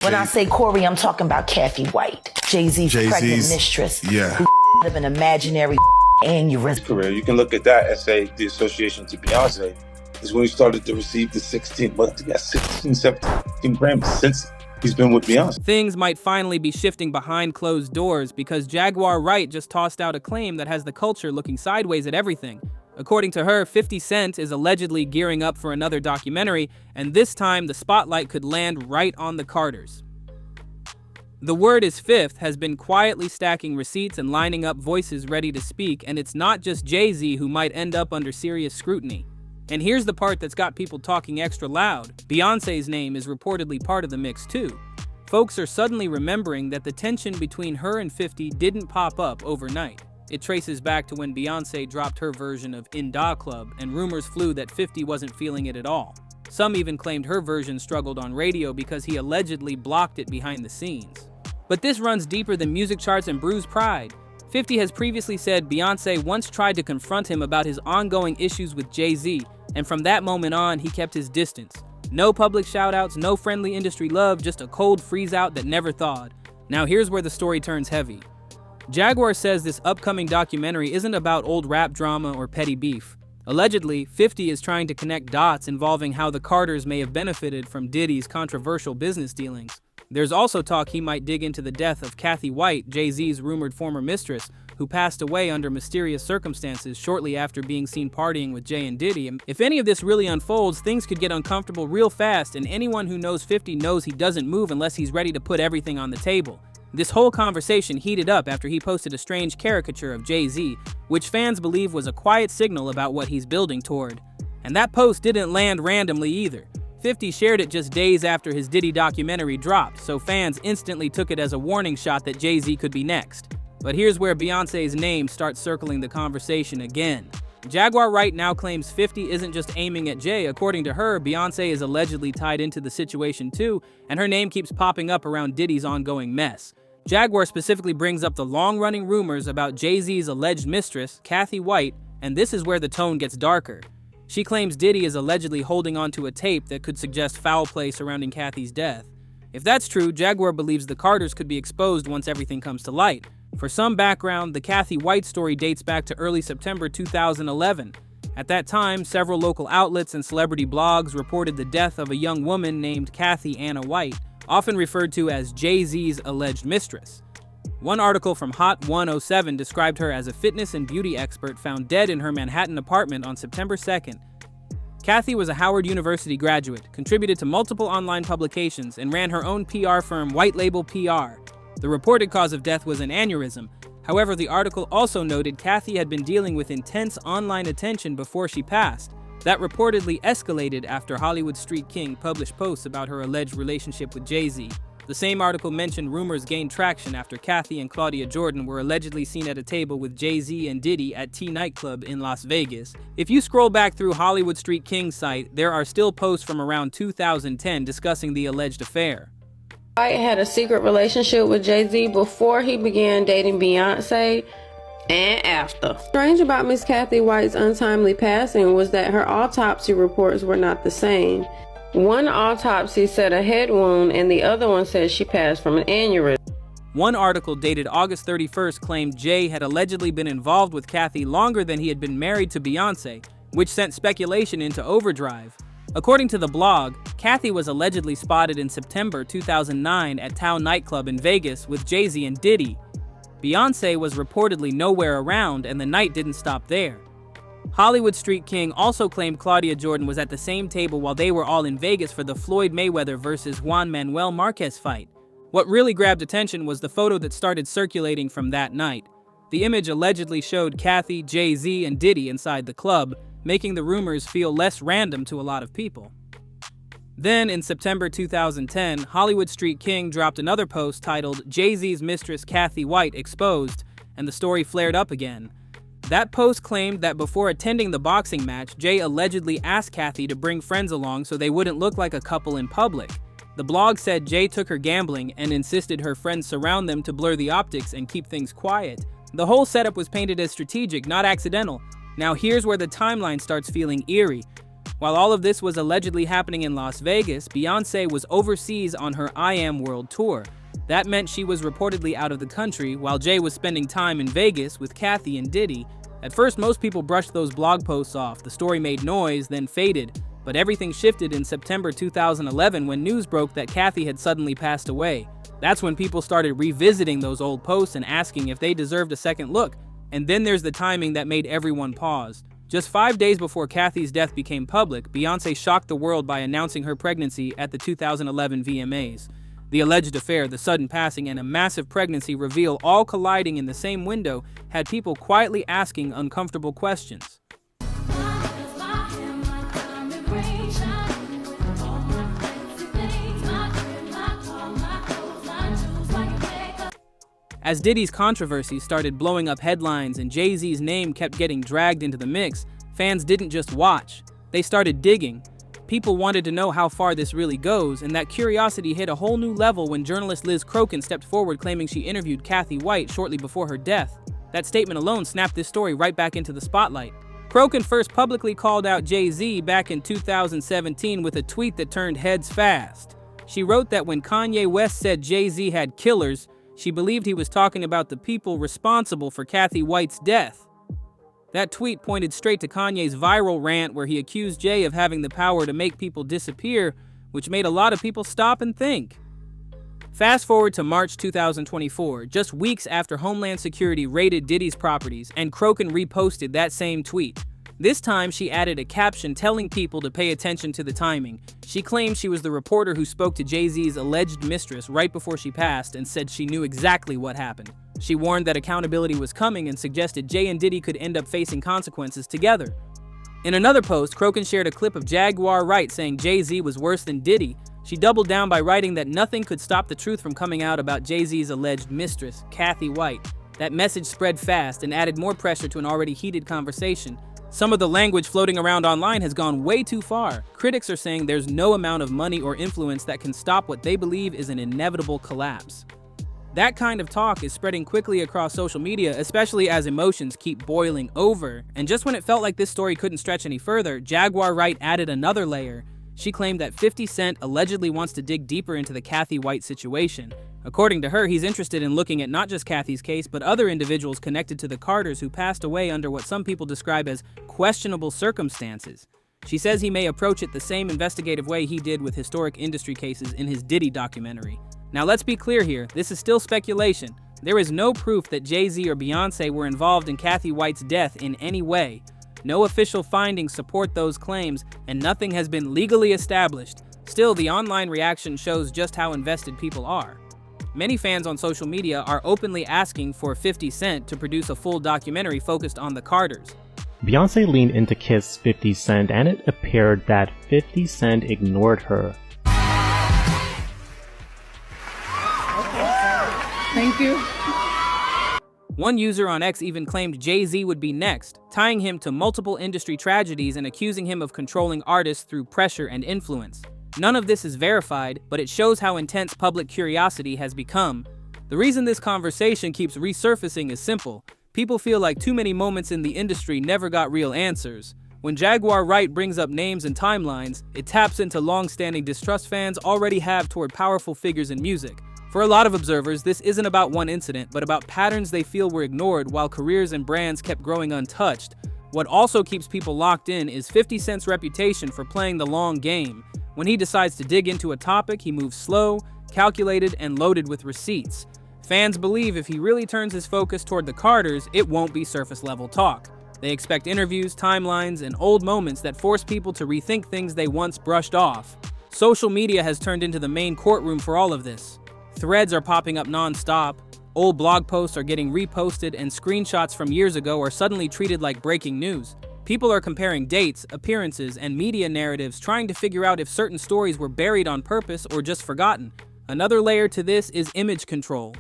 When I say Corey, I'm talking about Kathy White, Jay-Z's pregnant mistress. Yeah. Who of an imaginary aneurysm. Career. You can look at that and say the association to Beyonce is when he started to receive the 16 17 Grammys since he's been with Beyonce. Things might finally be shifting behind closed doors because Jaguar Wright just tossed out a claim that has the culture looking sideways at everything. According to her, 50 Cent is allegedly gearing up for another documentary, and this time the spotlight could land right on the Carters. The Word is Fifth has been quietly stacking receipts and lining up voices ready to speak, and it's not just Jay-Z who might end up under serious scrutiny. And here's the part that's got people talking extra loud. Beyonce's name is reportedly part of the mix too. Folks are suddenly remembering that the tension between her and 50 didn't pop up overnight. It traces back to when Beyonce dropped her version of In Da Club, and rumors flew that 50 wasn't feeling it at all. Some even claimed her version struggled on radio because he allegedly blocked it behind the scenes. But this runs deeper than music charts and bruised pride. 50 has previously said Beyonce once tried to confront him about his ongoing issues with Jay-Z, and from that moment on, he kept his distance. No public shoutouts, no friendly industry love, just a cold freeze-out that never thawed. Now here's where the story turns heavy. Jaguar says this upcoming documentary isn't about old rap drama or petty beef. Allegedly, 50 is trying to connect dots involving how the Carters may have benefited from Diddy's controversial business dealings. There's also talk he might dig into the death of Kathy White, Jay-Z's rumored former mistress, who passed away under mysterious circumstances shortly after being seen partying with Jay and Diddy. If any of this really unfolds, things could get uncomfortable real fast, and anyone who knows 50 knows he doesn't move unless he's ready to put everything on the table. This whole conversation heated up after he posted a strange caricature of Jay-Z, which fans believe was a quiet signal about what he's building toward. And that post didn't land randomly either. 50 shared it just days after his Diddy documentary dropped, so fans instantly took it as a warning shot that Jay-Z could be next. But here's where Beyonce's name starts circling the conversation again. Jaguar Wright now claims 50 isn't just aiming at Jay. According to her, Beyonce is allegedly tied into the situation too, and her name keeps popping up around Diddy's ongoing mess. Jaguar specifically brings up the long-running rumors about Jay-Z's alleged mistress, Kathy White, and this is where the tone gets darker. She claims Diddy is allegedly holding on to a tape that could suggest foul play surrounding Kathy's death. If that's true, Jaguar believes the Carters could be exposed once everything comes to light. For some background, the Kathy White story dates back to early September 2011. At that time, several local outlets and celebrity blogs reported the death of a young woman named Kathy Anna White, often referred to as Jay-Z's alleged mistress. One article from Hot 107 described her as a fitness and beauty expert found dead in her Manhattan apartment on September 2nd. Kathy was a Howard University graduate, contributed to multiple online publications, and ran her own PR firm, White Label PR. The reported cause of death was an aneurysm. However, the article also noted Kathy had been dealing with intense online attention before she passed. That reportedly escalated after Hollywood Street King published posts about her alleged relationship with Jay-Z. The same article mentioned rumors gained traction after Kathy and Claudia Jordan were allegedly seen at a table with Jay-Z and Diddy at T nightclub in Las Vegas. If you scroll back through Hollywood Street King's site, there are still posts from around 2010 discussing the alleged affair. White had a secret relationship with Jay-Z before he began dating Beyonce and after. Strange about Miss Kathy White's untimely passing was that her autopsy reports were not the same. One autopsy said a head wound and the other one said she passed from an aneurysm. One article dated August 31st claimed Jay had allegedly been involved with Kathy longer than he had been married to Beyonce, which sent speculation into overdrive. According to the blog, Kathy was allegedly spotted in September 2009 at Tao nightclub in Vegas with Jay-Z and Diddy. Beyonce was reportedly nowhere around, and the night didn't stop there. Hollywood Street King also claimed Claudia Jordan was at the same table while they were all in Vegas for the Floyd Mayweather vs. Juan Manuel Marquez fight. What really grabbed attention was the photo that started circulating from that night. The image allegedly showed Kathy, Jay-Z, and Diddy inside the club, making the rumors feel less random to a lot of people. Then, in September 2010, Hollywood Street King dropped another post titled Jay-Z's Mistress Kathy White Exposed, and the story flared up again. That post claimed that before attending the boxing match, Jay allegedly asked Kathy to bring friends along so they wouldn't look like a couple in public. The blog said Jay took her gambling and insisted her friends surround them to blur the optics and keep things quiet. The whole setup was painted as strategic, not accidental. Now here's where the timeline starts feeling eerie. While all of this was allegedly happening in Las Vegas, Beyoncé was overseas on her I Am World tour. That meant she was reportedly out of the country, while Jay was spending time in Vegas with Kathy and Diddy. At first, most people brushed those blog posts off. The story made noise, then faded. But everything shifted in September 2011 when news broke that Kathy had suddenly passed away. That's when people started revisiting those old posts and asking if they deserved a second look. And then there's the timing that made everyone pause. Just 5 days before Kathy's death became public, Beyoncé shocked the world by announcing her pregnancy at the 2011 VMAs. The alleged affair, the sudden passing, and a massive pregnancy reveal all colliding in the same window had people quietly asking uncomfortable questions. As Diddy's controversy started blowing up headlines and Jay-Z's name kept getting dragged into the mix, fans didn't just watch. They started digging. People wanted to know how far this really goes, and that curiosity hit a whole new level when journalist Liz Crokin stepped forward claiming she interviewed Kathy White shortly before her death. That statement alone snapped this story right back into the spotlight. Crokin first publicly called out Jay-Z back in 2017 with a tweet that turned heads fast. She wrote that when Kanye West said Jay-Z had killers, she believed he was talking about the people responsible for Kathy White's death. That tweet pointed straight to Kanye's viral rant where he accused Jay of having the power to make people disappear, which made a lot of people stop and think. Fast forward to March 2024, just weeks after Homeland Security raided Diddy's properties, and Crokin reposted that same tweet. This time, she added a caption telling people to pay attention to the timing. She claimed she was the reporter who spoke to Jay-Z's alleged mistress right before she passed and said she knew exactly what happened. She warned that accountability was coming and suggested Jay and Diddy could end up facing consequences together. In another post, Crokin shared a clip of Jaguar Wright saying Jay-Z was worse than Diddy. She doubled down by writing that nothing could stop the truth from coming out about Jay-Z's alleged mistress, Kathy White. That message spread fast and added more pressure to an already heated conversation. Some of the language floating around online has gone way too far. Critics are saying there's no amount of money or influence that can stop what they believe is an inevitable collapse. That kind of talk is spreading quickly across social media, especially as emotions keep boiling over. And just when it felt like this story couldn't stretch any further, Jaguar Wright added another layer. She claimed that 50 Cent allegedly wants to dig deeper into the Kathy White situation. According to her, he's interested in looking at not just Kathy's case, but other individuals connected to the Carters who passed away under what some people describe as questionable circumstances. She says he may approach it the same investigative way he did with historic industry cases in his Diddy documentary. Now let's be clear here, this is still speculation. There is no proof that Jay-Z or Beyoncé were involved in Kathy White's death in any way. No official findings support those claims, and nothing has been legally established. Still, the online reaction shows just how invested people are. Many fans on social media are openly asking for 50 Cent to produce a full documentary focused on the Carters. Beyoncé leaned in to kiss 50 Cent, and it appeared that 50 Cent ignored her. Thank you. One user on X even claimed Jay-Z would be next, tying him to multiple industry tragedies and accusing him of controlling artists through pressure and influence. None of this is verified, but it shows how intense public curiosity has become. The reason this conversation keeps resurfacing is simple. People feel like too many moments in the industry never got real answers. When Jaguar Wright brings up names and timelines, it taps into long-standing distrust fans already have toward powerful figures in music. For a lot of observers, this isn't about one incident, but about patterns they feel were ignored while careers and brands kept growing untouched. What also keeps people locked in is 50 Cent's reputation for playing the long game. When he decides to dig into a topic, he moves slow, calculated, and loaded with receipts. Fans believe if he really turns his focus toward the Carters, it won't be surface-level talk. They expect interviews, timelines, and old moments that force people to rethink things they once brushed off. Social media has turned into the main courtroom for all of this. Threads are popping up non-stop, old blog posts are getting reposted, and screenshots from years ago are suddenly treated like breaking news. People are comparing dates, appearances, and media narratives, trying to figure out if certain stories were buried on purpose or just forgotten. Another layer to this is image control.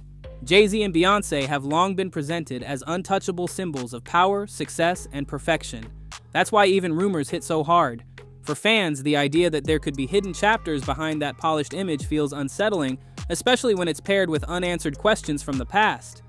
Jay-Z and Beyoncé have long been presented as untouchable symbols of power, success, and perfection. That's why even rumors hit so hard. For fans, the idea that there could be hidden chapters behind that polished image feels unsettling, especially when it's paired with unanswered questions from the past.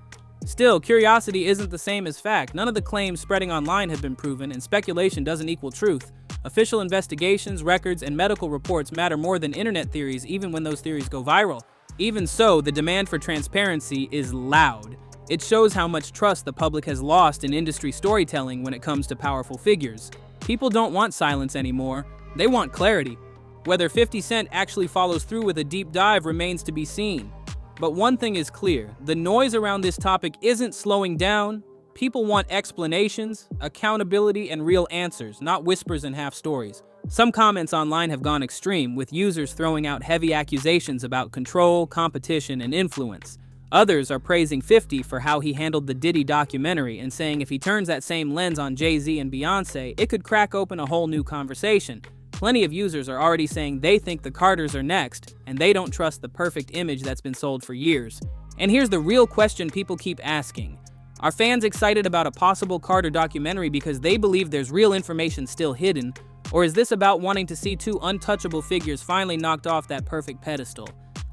Still, curiosity isn't the same as fact. None of the claims spreading online have been proven, and speculation doesn't equal truth. Official investigations, records, and medical reports matter more than internet theories, even when those theories go viral. Even so, the demand for transparency is loud. It shows how much trust the public has lost in industry storytelling when it comes to powerful figures. People don't want silence anymore. They want clarity. Whether 50 Cent actually follows through with a deep dive remains to be seen. But one thing is clear, the noise around this topic isn't slowing down. People want explanations, accountability, and real answers, not whispers and half stories. Some comments online have gone extreme, with users throwing out heavy accusations about control, competition, and influence. Others are praising 50 for how he handled the Diddy documentary and saying if he turns that same lens on Jay-Z and Beyonce, it could crack open a whole new conversation. Plenty of users are already saying they think the Carters are next, and they don't trust the perfect image that's been sold for years. And here's the real question people keep asking. Are fans excited about a possible Carter documentary because they believe there's real information still hidden? Or is this about wanting to see two untouchable figures finally knocked off that perfect pedestal?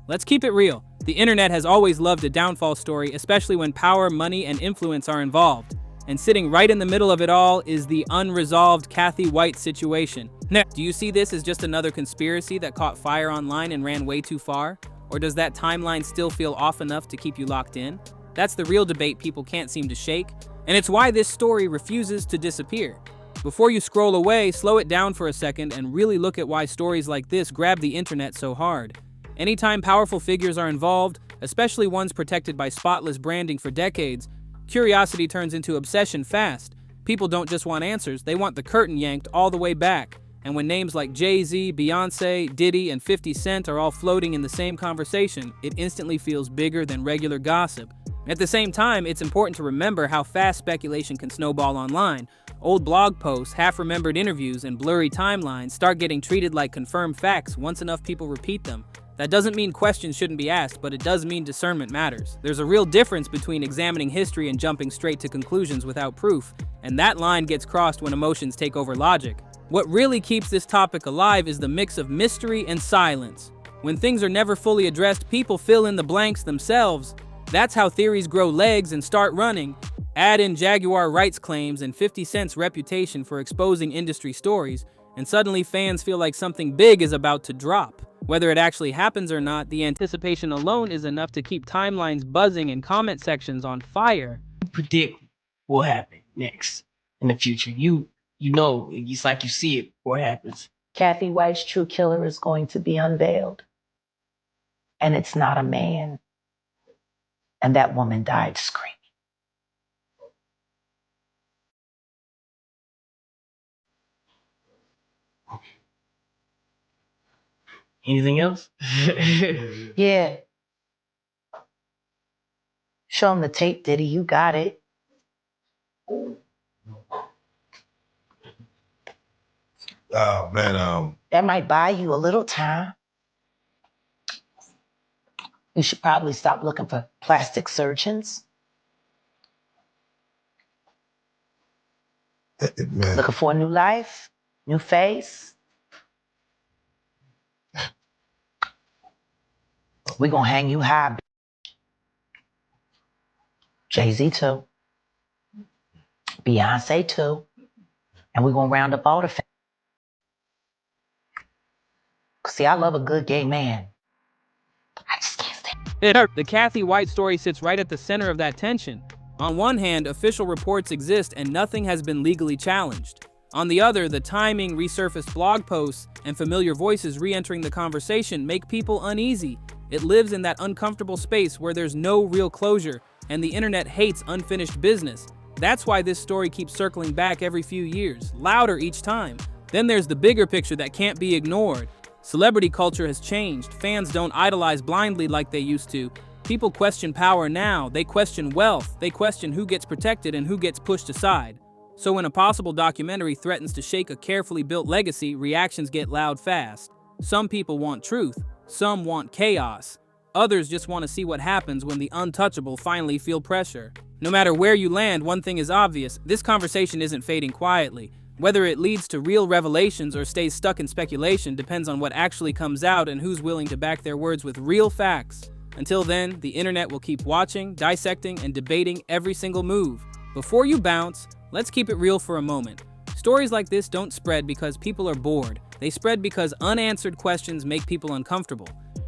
Let's keep it real. The internet has always loved a downfall story, especially when power, money, and influence are involved. And sitting right in the middle of it all is the unresolved Kathy White situation. Now, do you see this as just another conspiracy that caught fire online and ran way too far? Or does that timeline still feel off enough to keep you locked in? That's the real debate people can't seem to shake, and it's why this story refuses to disappear. Before you scroll away, slow it down for a second and really look at why stories like this grab the internet so hard. Anytime powerful figures are involved, especially ones protected by spotless branding for decades, curiosity turns into obsession fast. People don't just want answers, they want the curtain yanked all the way back. And when names like Jay-Z, Beyonce, Diddy, and 50 Cent are all floating in the same conversation, it instantly feels bigger than regular gossip. At the same time, it's important to remember how fast speculation can snowball online. Old blog posts, half-remembered interviews, and blurry timelines start getting treated like confirmed facts once enough people repeat them. That doesn't mean questions shouldn't be asked, but it does mean discernment matters. There's a real difference between examining history and jumping straight to conclusions without proof, and that line gets crossed when emotions take over logic. What really keeps this topic alive is the mix of mystery and silence. When things are never fully addressed, people fill in the blanks themselves. That's how theories grow legs and start running. Add in Jaguar Wright's claims and 50 Cent's reputation for exposing industry stories, and suddenly fans feel like something big is about to drop. Whether it actually happens or not, the anticipation alone is enough to keep timelines buzzing and comment sections on fire. Predict what will happen next in the future. You know, it's like you see it before it happens. Kathy White's true killer is going to be unveiled. And it's not a man. And that woman died screaming. Anything else? Yeah. Show him the tape, Diddy. You got it. Oh, man. That might buy you a little time. You should probably stop looking for plastic surgeons. Man. Looking for a new life, new face. We're gonna hang you high. Jay-Z too. Beyonce too. And we're gonna round up all the fans. See, I love a good gay man. I just can't stand. The Kathy White story sits right at the center of that tension. On one hand, official reports exist and nothing has been legally challenged. On the other, the timing, resurfaced blog posts, and familiar voices re-entering the conversation make people uneasy. It lives in that uncomfortable space where there's no real closure, and the internet hates unfinished business. That's why this story keeps circling back every few years, louder each time. Then there's the bigger picture that can't be ignored. Celebrity culture has changed. Fans don't idolize blindly like they used to. People question power now. They question wealth. They question who gets protected and who gets pushed aside. So when a possible documentary threatens to shake a carefully built legacy, reactions get loud fast. Some people want truth. Some want chaos. Others just want to see what happens when the untouchable finally feel pressure. No matter where you land, one thing is obvious. This conversation isn't fading quietly. Whether it leads to real revelations or stays stuck in speculation depends on what actually comes out and who's willing to back their words with real facts. Until then, the internet will keep watching, dissecting, and debating every single move. Before you bounce, let's keep it real for a moment. Stories like this don't spread because people are bored. They spread because unanswered questions make people uncomfortable.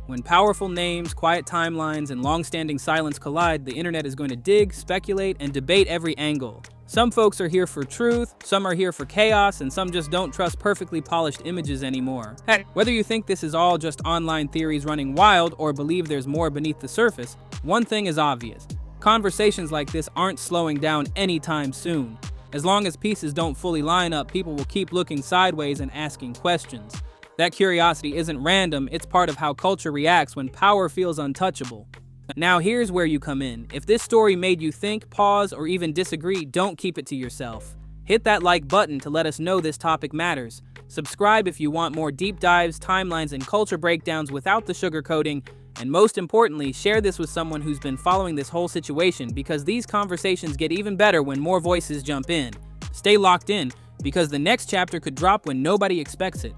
When powerful names, quiet timelines, and long-standing silence collide, the internet is going to dig, speculate, and debate every angle. Some folks are here for truth, some are here for chaos, and some just don't trust perfectly polished images anymore. Heck, whether you think this is all just online theories running wild or believe there's more beneath the surface, one thing is obvious. Conversations like this aren't slowing down anytime soon. As long as pieces don't fully line up, people will keep looking sideways and asking questions. That curiosity isn't random, it's part of how culture reacts when power feels untouchable. Now here's where you come in. If this story made you think, pause, or even disagree, don't keep it to yourself. Hit that like button to let us know this topic matters. Subscribe if you want more deep dives, timelines, and culture breakdowns without the sugarcoating. And most importantly, share this with someone who's been following this whole situation, because these conversations get even better when more voices jump in. Stay locked in, because the next chapter could drop when nobody expects it.